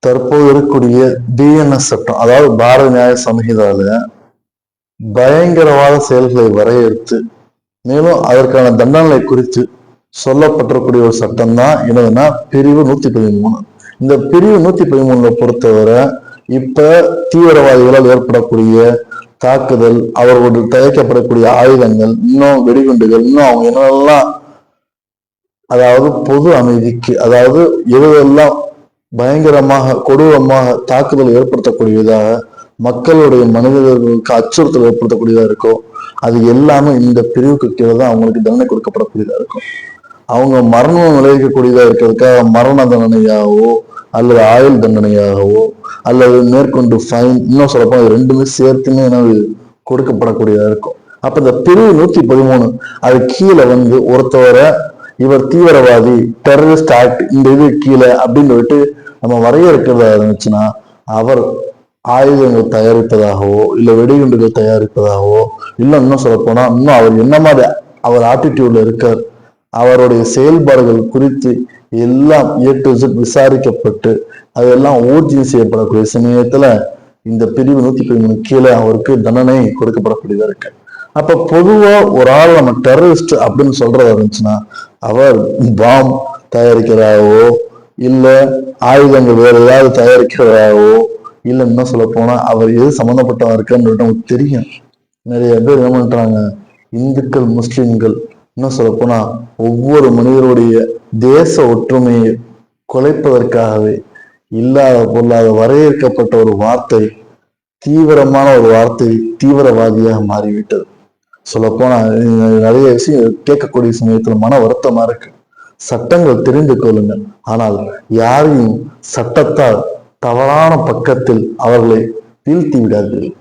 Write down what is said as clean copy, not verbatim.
தற்போது இருக்கக்கூடிய பிஎன்எஸ் சட்டம், அதாவது பாரத நியாய சமூகத்தால பயங்கரவாத செயல்களை வரையறுத்து மேலும் அதற்கான தண்டனை குறித்து சொல்லப்பட்டிருக்கூடிய ஒரு சட்டம் தான் என்னதுன்னா பிரிவு 113. இந்த பிரிவு 113 பொறுத்தவரை இப்ப தீவிரவாதிகளால் ஏற்படக்கூடிய தாக்குதல், அவர்களுடைய தயாரிக்கப்படக்கூடிய ஆயுதங்கள், இன்னும் வெடிகுண்டுகள், இன்னும் அவங்க என்னெல்லாம், அதாவது பொது அமைதிக்கு, அதாவது எதுவெல்லாம் பயங்கரமாக கொடூரமாக தாக்குதல் ஏற்படுத்தக்கூடியதாக மக்களுடைய மனிதர்களுக்கு அச்சுறுத்தல் ஏற்படுத்தக்கூடியதா இருக்கோ அது எல்லாமே இந்த பிரிவுக்கு கீழே தான் அவங்களுக்கு தண்டனை கொடுக்கப்படக்கூடியதா இருக்கும். அவங்க மரணம் விளைவிக்கக்கூடியதா இருக்கிறதுக்காக மரண தண்டனையாகவோ அல்லது ஆயுள் தண்டனையாகவோ அல்லது மேற்கொண்டு ஃபைன், இன்னும் சொல்லப்போனா ரெண்டுமே சேர்த்துமே கொடுக்கப்படக்கூடியதா இருக்கும். அப்ப இந்த பிரிவு 113 அது கீழே ஒருத்தவரை இவர் தீவிரவாதி, டெரரிஸ்ட் ஆக்ட், இந்த இது கீழே அப்படின்னு சொல்லிட்டு நம்ம வரையறுக்கிறதா இருந்துச்சுன்னா அவர் ஆயுதங்கள் தயாரிப்பதாகவோ இல்ல வெடிகுண்டுகள் தயாரிப்பதாகவோ இல்ல இன்னும் சொல்ல போனா இன்னும் அவர் என்ன மாதிரி அவர் ஆட்டிடியூட்ல இருக்கார், அவருடைய செயல்பாடுகள் குறித்து எல்லாம் A to Z விசாரிக்கப்பட்டு அதெல்லாம் ஊர்ஜி செய்யப்படக்கூடிய சமயத்துல இந்த பிரிவு 113 கீழே அவருக்கு தண்டனை கொடுக்கப்படக்கூடியதா இருக்கு. அப்ப பொதுவா ஒரு ஆள் நம்ம டெரரிஸ்ட் அப்படின்னு சொல்றதா இருந்துச்சுன்னா அவர் பாம் தயாரிக்கிறதாவோ இல்ல ஆயுதங்கள் வேற ஏதாவது தயாரிக்கிறதாவோ இல்ல இன்னும் சொல்ல போனா அவர் எது சம்மந்தப்பட்டவா இருக்கான்னு நமக்கு தெரியும். நிறைய பேர் என்ன பண்றாங்க, இந்துக்கள் முஸ்லிம்கள் இன்னும் சொல்ல போனா ஒவ்வொரு மனிதருடைய தேச ஒற்றுமையை குலைப்பதற்காகவே இல்லாத பொருளாத வரையறுக்கப்பட்ட ஒரு வார்த்தை, தீவிரமான ஒரு வார்த்தை தீவிரவாதியாக மாறிவிட்டது. சொல்ல போனா நிறைய விஷயம் கேட்கக்கூடிய சமயத்துல மன வருத்தமா இருக்கு. சட்டங்கள் தெரிந்து கொள்ளுங்கள், ஆனால் யாரையும் சட்டத்தால் தவறான பக்கத்தில் அவர்களை வீழ்த்தி விடாதீர்கள்.